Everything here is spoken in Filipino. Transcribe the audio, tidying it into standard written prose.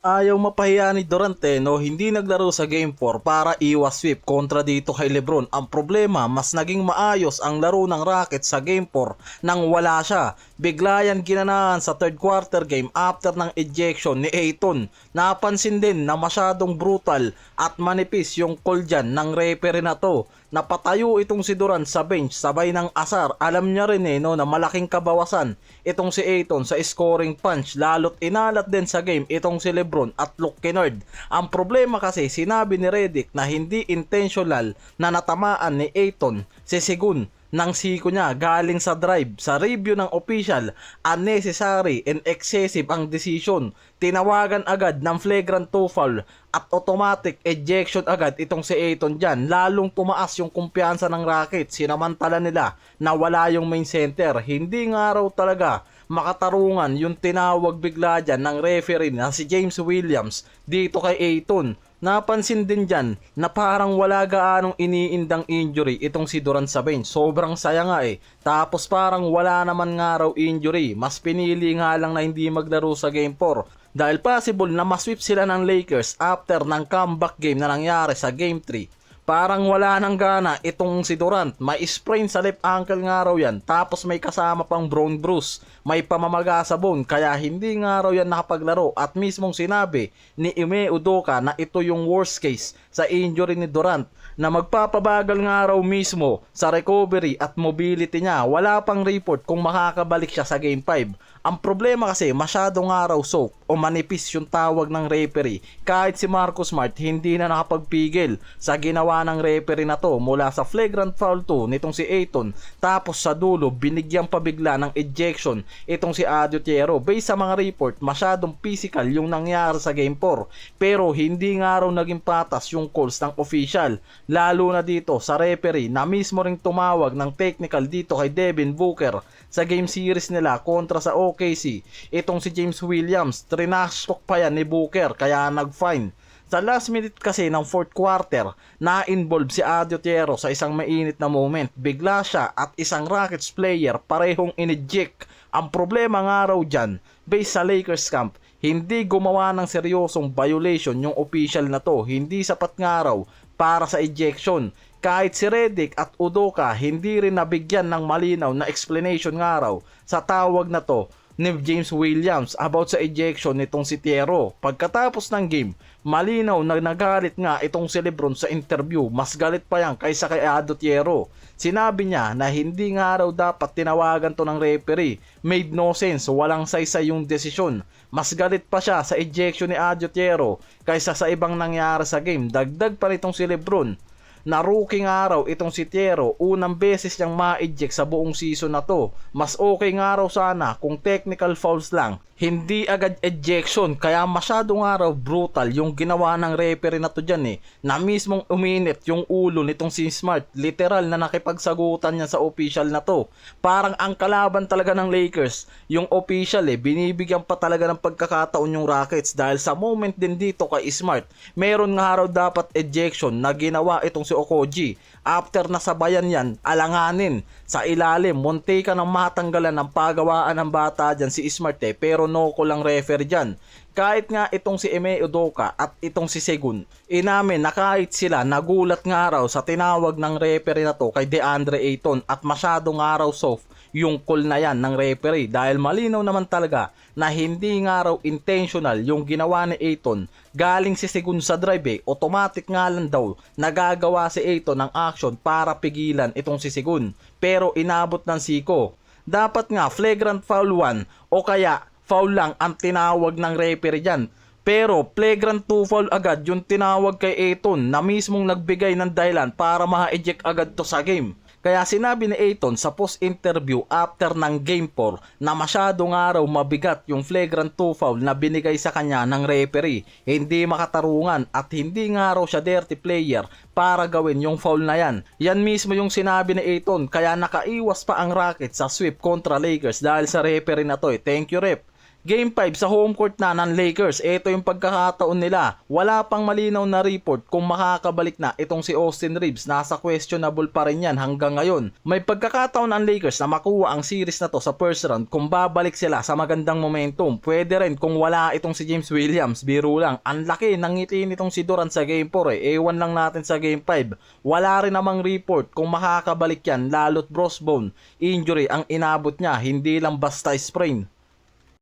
Ayaw mapahiya ni Durant no, hindi naglaro sa Game 4 para iwas sweep kontra dito kay Lebron. Ang problema, mas naging maayos ang laro ng Rockets sa Game 4 nang wala siya. Bigla yan ginanahan sa third quarter game after ng ejection ni Ayton. Napansin din na masyadong brutal at manipis yung call dyan ng referee na to. Napatayo itong si Durant sa bench sabay ng asar. Alam niya rin no, na malaking kabawasan itong si Ayton sa scoring punch, lalo't inalat din sa game itong si Lebron at Luke Kennard. Ang problema kasi, sinabi ni Redick na hindi intentional na natamaan ni Ayton si Segun ng siko niya galing sa drive. Sa review ng official, unnecessary and excessive ang decision. Tinawagan agad ng flagrant 2 foul at automatic ejection agad itong si Ayton dyan. Lalong tumaas yung kumpiyansa ng Rockets. Sinamantala nila na wala yung main center. Hindi nga raw talaga makatarungan yung tinawag bigla dyan ng referee na si James Williams dito kay Ayton. Napansin din dyan na parang wala gaanong iniindang injury itong si Durant sa bench. Sobrang saya nga Tapos parang wala naman nga raw injury. Mas pinili nga lang na hindi maglaro sa Game 4 dahil possible na masweep sila ng Lakers after ng comeback game na nangyari sa Game 3. Parang wala nang gana itong si Durant. May sprain sa left ankle nga raw yan. Tapos may kasama pang bone bruise. May pamamaga sa bone. Kaya hindi nga raw yan nakapaglaro. At mismong sinabi ni Ime Udoka na ito yung worst case sa injury ni Durant, na magpapabagal nga raw mismo sa recovery at mobility niya. Wala pang report kung makakabalik siya sa Game 5. Ang problema kasi, masyado nga raw soak o manipis yung tawag ng referee. Kahit si Marcus Smart hindi na nakapagpigil sa ginawa ng referee na to mula sa flagrant foul 2 nitong si Ayton. Tapos sa dulo, binigyan pa bigla ng ejection itong si Adutiero. Based sa mga report, masyadong physical yung nangyari sa Game 4. Pero hindi nga raw naging patas yung calls ng official. Lalo na dito sa referee na mismo ring tumawag ng technical dito kay Devin Booker sa game series nila kontra sa OKC. Itong si James Williams, trinash talk pa yan ni Booker kaya nag-fine. Sa last minute kasi ng fourth quarter, na-involve si Adutiero sa isang mainit na moment. Bigla siya at isang Rockets player parehong ineject. Ang problema nga raw dyan, based sa Lakers camp, hindi gumawa ng seryosong violation yung official na to. Hindi sapat nga raw para sa ejection. Kahit si Redick at Udoka hindi rin nabigyan ng malinaw na explanation nga raw sa tawag na to ni James Williams about sa ejection nitong si Tiero. Pagkatapos ng game, malinaw na nagalit nga itong si Lebron sa interview. Mas galit pa yan kaysa kay Adutiero. Sinabi niya na hindi nga raw dapat tinawagan to ng referee. Made no sense, walang saysay yung desisyon. Mas galit pa siya sa ejection ni Adutiero kaysa sa ibang nangyari sa game. Dagdag pa nitong si Lebron na rookie nga raw itong si Tiero, unang beses niyang ma-eject sa buong season na to. Mas okay nga raw sana kung technical fouls lang, hindi agad ejection. Kaya masyado nga raw brutal yung ginawa ng referee na to dyan na mismong uminit yung ulo nitong si Smart. Literal na nakipagsagutan niya sa official na to. Parang ang kalaban talaga ng Lakers yung official binibigyan pa talaga ng pagkakataon yung Rockets dahil sa moment din dito kay Smart, meron nga raw dapat ejection na ginawa itong si Okoji. After nasabayan yan, alanganin sa ilalim, munti ka ng matanggalan ng pagawaan ng bata dyan si Smart pero no ko lang refer dyan. Kahit nga itong si Ime Udoka at itong si Segun, inamin na kahit sila nagulat nga raw sa tinawag ng referee na to kay DeAndre Ayton at masyado nga raw soft yung call na yan ng referee dahil malinaw naman talaga na hindi nga raw intentional yung ginawa ni Ayton. Galing si Segun sa drive automatic nga lang daw nagagawa si Ayton ng action para pigilan itong si Segun. Pero inabot ng siko. Dapat nga flagrant foul 1 o kaya foul lang ang tinawag ng referee dyan. Pero flagrant 2 foul agad yung tinawag kay Ayton na mismong nagbigay ng dahilan para ma-eject agad to sa game. Kaya sinabi ni Ayton sa post-interview after ng Game 4 na masyado nga raw mabigat yung flagrant 2 foul na binigay sa kanya ng referee. Hindi makatarungan at hindi nga raw siya dirty player para gawin yung foul na yan. Yan mismo yung sinabi ni Ayton kaya nakaiwas pa ang Rockets sa sweep kontra Lakers dahil sa referee na to. Thank you ref. Game 5 sa home court na ng Lakers. Ito yung pagkakataon nila. Wala pang malinaw na report kung makakabalik na itong si Austin Reeves. Nasa questionable pa rin yan hanggang ngayon. May pagkakataon ang Lakers na makuha ang series na to sa first round kung babalik sila sa magandang momentum. Pwede rin kung wala itong si James Williams. Biro lang. Ang laki ng ngiti nitong si Durant sa game 4 Ewan lang natin sa game 5. Wala rin namang report kung makakabalik yan lalo't Brosbone injury ang inabot niya. Hindi lang basta sprain.